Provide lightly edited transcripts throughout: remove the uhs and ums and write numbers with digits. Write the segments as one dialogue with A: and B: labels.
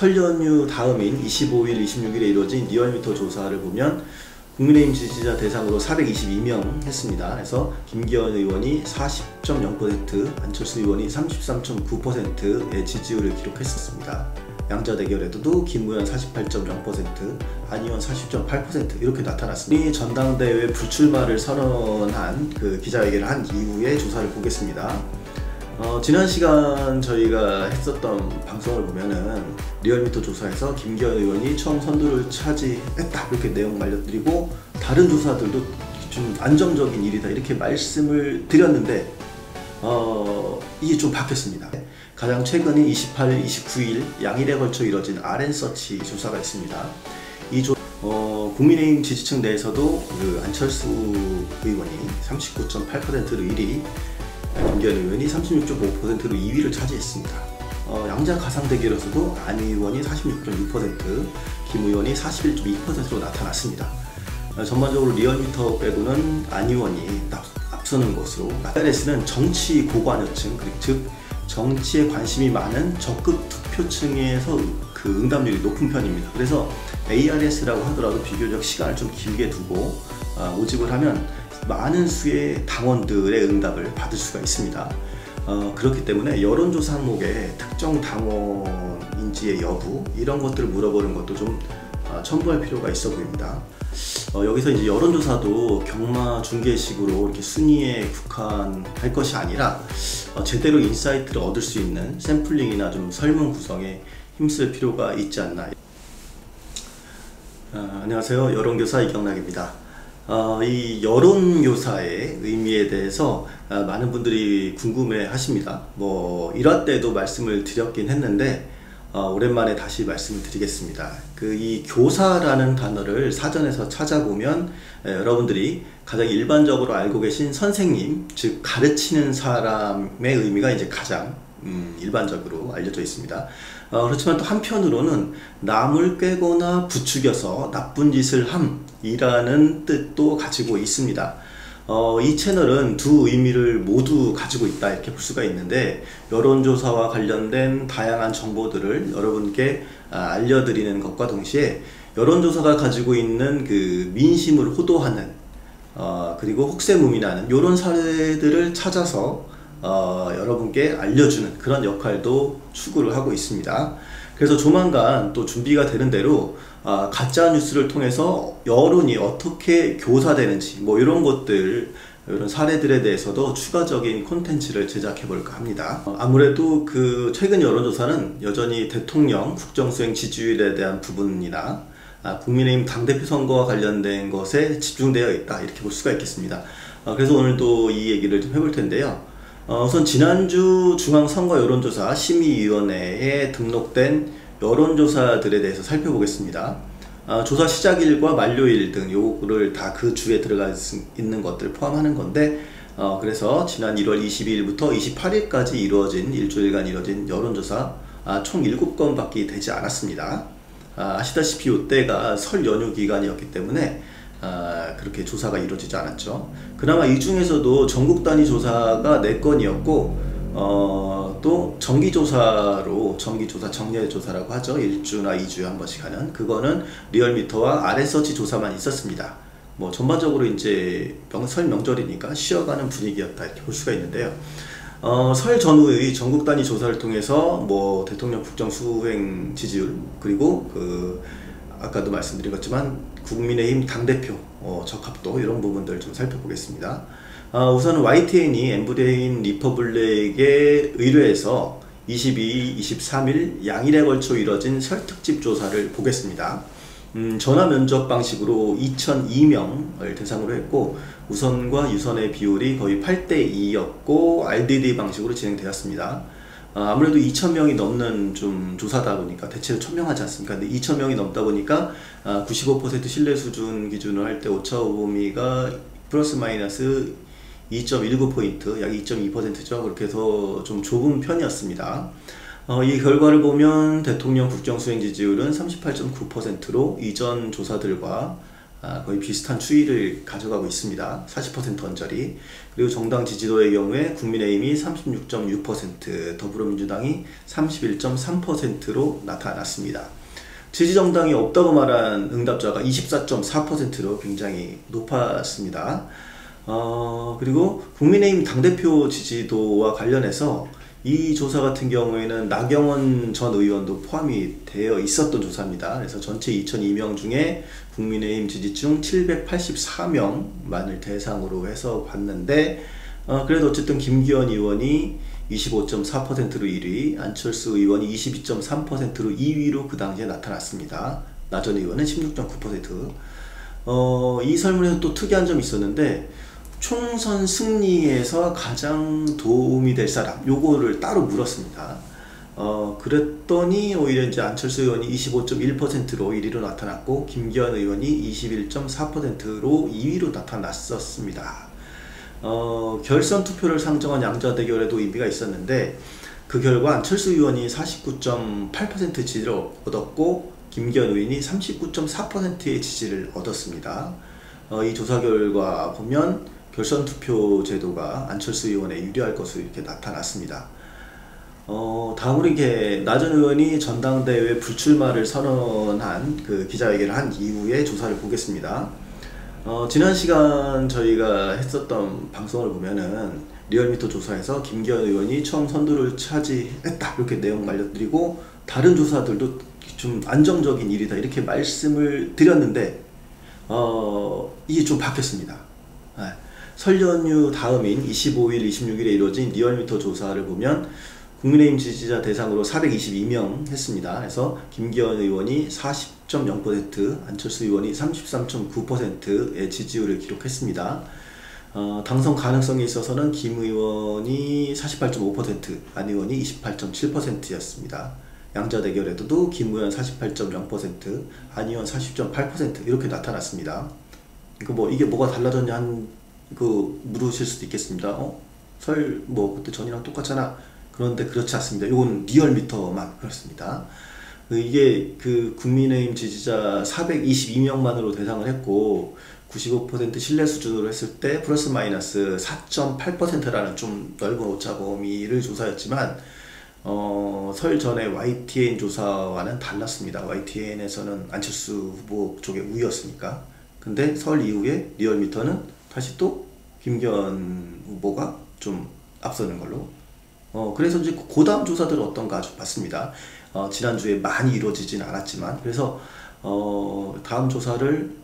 A: 설 연휴 다음인 25일, 26일에 이루어진 리얼미터 조사를 보면 국민의힘 지지자 대상으로 422명 했습니다. 그래서 김기현 의원이 40.0%, 안철수 의원이 33.9%의 지지율을 기록했었습니다. 양자 대결에도 김무현 48.0%, 안희원 40.8% 이렇게 나타났습니다. 전당대회 불출마를 선언한 그 기자회견을 한 이후에 조사를 보겠습니다. 지난 시간 저희가 했었던 방송을 보면은 리얼미터 조사에서 김기현 의원이 처음 선두를 차지했다 이렇게 내용 알려드리고, 다른 조사들도 좀 안정적인 일이다 이렇게 말씀을 드렸는데 이게 좀 바뀌었습니다. 가장 최근인 28일, 29일 양일에 걸쳐 이뤄진 RN서치 조사가 있습니다. 이 국민의힘 지지층 내에서도 그 안철수 의원이 39.8%로 1위, 김기현 의원이 36.5%로 2위를 차지했습니다. 양자 가상 대결에서도 안 의원이 46.6%, 김 의원이 41.2%로 나타났습니다. 전반적으로 리얼미터 빼고는 안 의원이 앞서는 것으로, RS는 정치 고관여층, 즉 정치에 관심이 많은 적극 투표층에서 그 응답률이 높은 편입니다. 그래서 ARS라고 하더라도 비교적 시간을 좀 길게 두고 모집을 하면 많은 수의 당원들의 응답을 받을 수가 있습니다. 그렇기 때문에 여론조사 항목에 특정 당원인지의 여부 이런 것들을 물어보는 것도 좀 첨부할 필요가 있어 보입니다. 여기서 이제 여론조사도 경마 중계식으로 이렇게 순위에 국한할 것이 아니라 제대로 인사이트를 얻을 수 있는 샘플링이나 좀 설문 구성에 힘쓸 필요가 있지 않나. 안녕하세요, 여론교사 이경락입니다. 이 여론교사의 의미에 대해서 많은 분들이 궁금해 하십니다. 1화 때도 말씀을 드렸긴 했는데 오랜만에 다시 말씀을 드리겠습니다. 이 교사라는 단어를 사전에서 찾아보면 여러분들이 가장 일반적으로 알고 계신 선생님, 즉 가르치는 사람의 의미가 이제 가장 일반적으로 알려져 있습니다. 그렇지만 또 한편으로는 남을 꾀거나 부추겨서 나쁜 짓을 함이라는 뜻도 가지고 있습니다. 이 채널은 두 의미를 모두 가지고 있다 이렇게 볼 수가 있는데, 여론조사와 관련된 다양한 정보들을 여러분께 알려드리는 것과 동시에 여론조사가 가지고 있는 그 민심을 호도하는 그리고 혹세무민하는 이런 사례들을 찾아서 여러분께 알려주는 그런 역할도 추구를 하고 있습니다. 그래서 조만간 또 준비가 되는 대로 가짜뉴스를 통해서 여론이 어떻게 교사되는지 이런 것들, 이런 사례들에 대해서도 추가적인 콘텐츠를 제작해 볼까 합니다. 아무래도 그 최근 여론조사는 여전히 대통령 국정수행 지지율에 대한 부분이나 국민의힘 당대표 선거와 관련된 것에 집중되어 있다 이렇게 볼 수가 있겠습니다. 그래서 오늘도 이 얘기를 좀 해볼 텐데요. 우선 지난주 중앙선거 여론조사 심의위원회에 등록된 여론조사들에 대해서 살펴보겠습니다. 조사 시작일과 만료일 등 요거를 다 그 주에 들어가 있는 것들을 포함하는 건데, 그래서 지난 1월 22일부터 28일까지 이루어진 일주일간 이루어진 여론조사 총 7건밖에 되지 않았습니다. 아시다시피 이때가 설 연휴 기간이었기 때문에 그렇게 조사가 이루어지지 않았죠. 그나마 이 중에서도 전국 단위 조사가 4건이었고 또 정기조사로, 정기조사, 정례조사라고 하죠. 1주나 2주에 한 번씩 하는 그거는 리얼미터와 RN서치 조사만 있었습니다. 전반적으로 이제 설 명절이니까 쉬어가는 분위기였다 이렇게 볼 수가 있는데요. 설 전후의 전국 단위 조사를 통해서 대통령 국정 수행 지지율, 그리고 아까도 말씀드린 것지만 국민의힘 당대표 적합도 이런 부분들 좀 살펴보겠습니다. 우선은 YTN이 엠브레인 리퍼블릭에 의뢰해서 22, 23일 양일에 걸쳐 이뤄진 설 특집 조사를 보겠습니다. 전화 면접 방식으로 2002명을 대상으로 했고, 우선과 유선의 비율이 거의 8:2였고 RDD 방식으로 진행되었습니다. 아무래도 2000명이 넘는 좀 조사다 보니까, 대체로 1000명 하지 않습니까? 근데 2000명이 넘다 보니까 95% 신뢰 수준 기준으로 할 때 오차범위가 플러스 마이너스 2.19포인트, 약 2.2%죠. 그렇게 해서 좀 좁은 편이었습니다. 이 결과를 보면 대통령 국정수행 지지율은 38.9%로 이전 조사들과 거의 비슷한 추이를 가져가고 있습니다. 40% 언저리. 그리고 정당 지지도의 경우에 국민의힘이 36.6%, 더불어민주당이 31.3%로 나타났습니다. 지지정당이 없다고 말한 응답자가 24.4%로 굉장히 높았습니다. 그리고 국민의힘 당대표 지지도와 관련해서 이 조사 같은 경우에는 나경원 전 의원도 포함이 되어 있었던 조사입니다. 그래서 전체 2002명 중에 국민의힘 지지층 784명만을 대상으로 해서 봤는데, 그래도 어쨌든 김기현 의원이 25.4%로 1위, 안철수 의원이 22.3%로 2위로 그 당시에 나타났습니다. 나 전 의원은 16.9%. 이 설문에서 또 특이한 점이 있었는데, 총선 승리에서 가장 도움이 될 사람, 요거를 따로 물었습니다. 그랬더니 오히려 이제 안철수 의원이 25.1%로 1위로 나타났고, 김기현 의원이 21.4%로 2위로 나타났었습니다. 결선 투표를 상정한 양자 대결에도 의미가 있었는데, 그 결과 안철수 의원이 49.8% 지지를 얻었고, 김기현 의원이 39.4%의 지지를 얻었습니다. 이 조사 결과 보면 결선 투표 제도가 안철수 의원에 유리할 것으로 이렇게 나타났습니다. 다음으로 이렇게 나 전 의원이 전당대회 불출마를 선언한 그 기자회견을 한 이후에 조사를 보겠습니다. 지난 시간 저희가 했었던 방송을 보면은 리얼미터 조사에서 김기현 의원이 처음 선두를 차지했다 이렇게 내용 알려드리고, 다른 조사들도 좀 안정적인 일이다 이렇게 말씀을 드렸는데, 이게 좀 바뀌었습니다. 설 연휴 다음인 25일, 26일에 이루어진 리얼미터 조사를 보면 국민의힘 지지자 대상으로 422명 했습니다. 그래서 김기현 의원이 40.0%, 안철수 의원이 33.9%의 지지율을 기록했습니다. 당선 가능성에 있어서는 김 의원이 48.5%, 안 의원이 28.7%였습니다. 양자 대결에도 김 의원 48.0%, 안 의원 40.8% 이렇게 나타났습니다. 이게 뭐가 달라졌냐 물으실 수도 있겠습니다. 설 그때 전이랑 똑같잖아. 그런데 그렇지 않습니다. 이건 리얼미터만 그렇습니다. 이게 그 국민의힘 지지자 422명만으로 대상을 했고, 95% 신뢰 수준으로 했을 때 플러스 마이너스 4.8%라는 좀 넓은 오차 범위를 조사했지만, 설 전에 YTN 조사와는 달랐습니다. YTN에서는 안철수 후보 쪽에 우위였으니까. 근데 설 이후에 리얼미터는 다시 또 김기현 후보가 좀 앞서는 걸로. 그래서 이제 그 다음 조사들은 어떤가 좀 봤습니다. 지난주에 많이 이루어지진 않았지만, 그래서 다음 조사를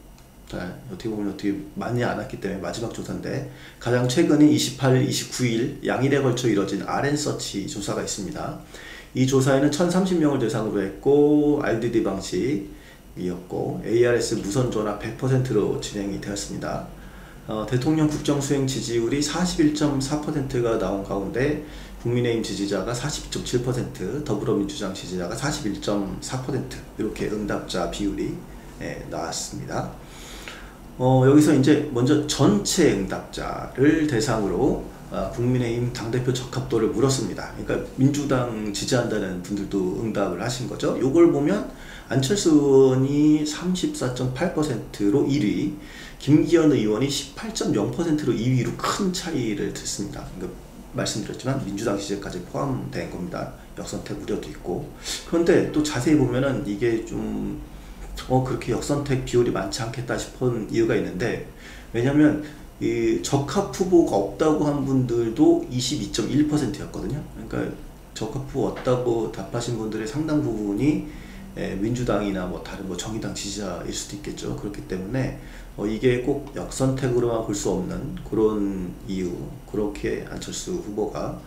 A: 어떻게 보면 많이 안 왔기 때문에 마지막 조사인데, 가장 최근인 28일, 29일 양일에 걸쳐 이뤄진 RN서치 조사가 있습니다. 이 조사에는 1030명을 대상으로 했고, RDD 방식이었고, ARS 무선 전화 100%로 진행이 되었습니다. 대통령 국정수행 지지율이 41.4%가 나온 가운데 국민의힘 지지자가 42.7%, 더불어민주당 지지자가 41.4% 이렇게 응답자 비율이 나왔습니다. 여기서 이제 먼저 전체 응답자를 대상으로 국민의힘 당대표 적합도를 물었습니다. 그러니까 민주당 지지한다는 분들도 응답을 하신 거죠. 요걸 보면 안철수 의원이 34.8%로 1위, 김기현 의원이 18.0%로 2위로 큰 차이를 듣습니다. 그러니까 말씀드렸지만 민주당 지지까지 포함된 겁니다. 역선택 우려도 있고. 그런데 또 자세히 보면은 이게 좀 그렇게 역선택 비율이 많지 않겠다 싶은 이유가 있는데, 왜냐면 이 적합 후보가 없다고 한 분들도 22.1%였거든요. 그러니까 적합 후보 없다고 답하신 분들의 상당 부분이 민주당이나 다른 정의당 지지자일 수도 있겠죠. 그렇기 때문에 이게 꼭 역선택으로만 볼 수 없는 그런 이유, 그렇게 안철수 후보가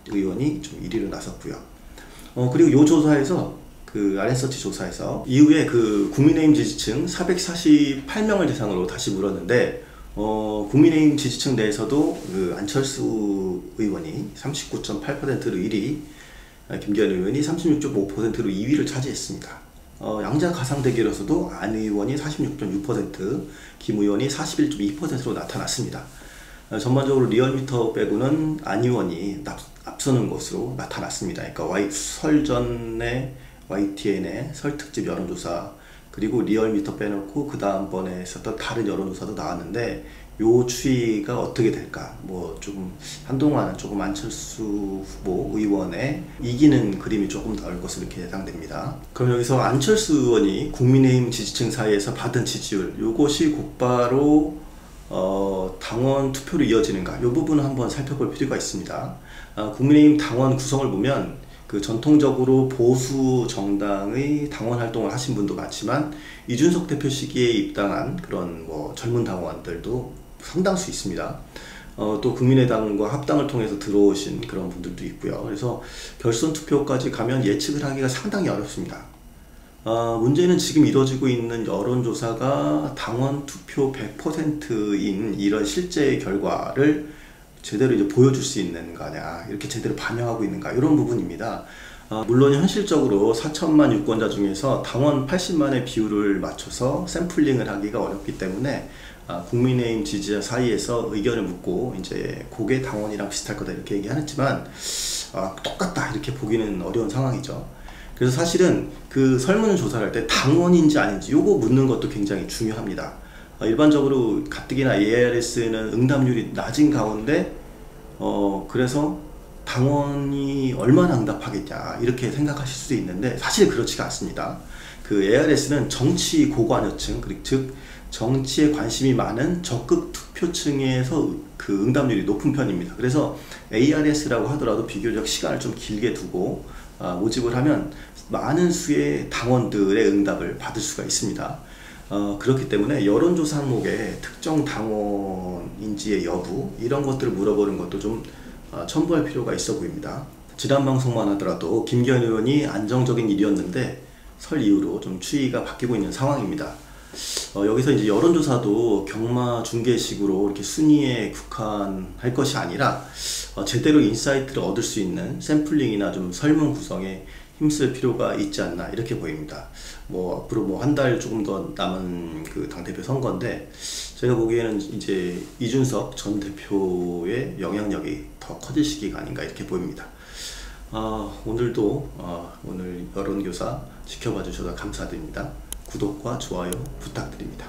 A: 의원이 좀 1위로 나섰고요. 그리고 이 조사에서 그 RN서치 조사에서 이후에 그 국민의힘 지지층 448명을 대상으로 다시 물었는데, 국민의힘 지지층 내에서도 그 안철수 의원이 39.8%로 1위, 김기현 의원이 36.5%로 2위를 차지했습니다. 양자 가상 대결에서도 안 의원이 46.6%, 김 의원이 41.2%로 나타났습니다. 전반적으로 리얼미터 빼고는 안 의원이 앞서는 것으로 나타났습니다. 그러니까 설 전에 YTN의 설 특집 여론조사, 그리고 리얼미터 빼놓고 그 다음번에 있었던 다른 여론조사도 나왔는데 요 추이가 어떻게 될까? 뭐 조금 한동안은 조금 안철수 후보 의원의 이기는 그림이 조금 나올 것으로 이렇게 예상됩니다. 그럼 여기서 안철수 의원이 국민의힘 지지층 사이에서 받은 지지율, 요것이 곧바로 당원 투표로 이어지는가? 이 부분을 한번 살펴볼 필요가 있습니다. 국민의힘 당원 구성을 보면 그 전통적으로 보수 정당의 당원 활동을 하신 분도 많지만 이준석 대표 시기에 입당한 그런 뭐 젊은 당원들도 상당수 있습니다. 또 국민의당과 합당을 통해서 들어오신 그런 분들도 있고요. 그래서 결선 투표까지 가면 예측을 하기가 상당히 어렵습니다. 문제는 지금 이루어지고 있는 여론조사가 당원 투표 100%인 이런 실제 결과를 제대로 이제 보여줄 수 있는 거냐, 이렇게 제대로 반영하고 있는가, 이런 부분입니다. 물론 현실적으로 4천만 유권자 중에서 당원 80만의 비율을 맞춰서 샘플링을 하기가 어렵기 때문에 국민의힘 지지자 사이에서 의견을 묻고 이제 그게 당원이랑 비슷할 거다 이렇게 얘기하지만 똑같다 이렇게 보기는 어려운 상황이죠. 그래서 사실은 그 설문조사를 할 때 당원인지 아닌지 요거 묻는 것도 굉장히 중요합니다. 일반적으로 가뜩이나 ARS는 응답률이 낮은 가운데 그래서 당원이 얼마나 응답하겠냐 이렇게 생각하실 수도 있는데 사실 그렇지가 않습니다. 그 ARS는 정치 고관여층, 즉 정치에 관심이 많은 적극 투표층에서 그 응답률이 높은 편입니다. 그래서 ARS라고 하더라도 비교적 시간을 좀 길게 두고 모집을 하면 많은 수의 당원들의 응답을 받을 수가 있습니다. 그렇기 때문에 여론조사 항목에 특정 당원인지의 여부 이런 것들을 물어보는 것도 좀 첨부할 필요가 있어 보입니다. 지난 방송만 하더라도 김기현 의원이 안정적인 일이었는데 설 이후로 좀 추이가 바뀌고 있는 상황입니다. 여기서 이제 여론조사도 경마 중계식으로 이렇게 순위에 국한할 것이 아니라 제대로 인사이트를 얻을 수 있는 샘플링이나 좀 설문 구성에 힘쓸 필요가 있지 않나 이렇게 보입니다. 뭐 앞으로 뭐 한 달 조금 더 남은 그 당대표 선거인데 제가 보기에는 이제 이준석 전 대표의 영향력이 더 커질 시기가 아닌가 이렇게 보입니다. 오늘도 오늘 여론조사 지켜봐 주셔서 감사드립니다. 구독과 좋아요 부탁드립니다.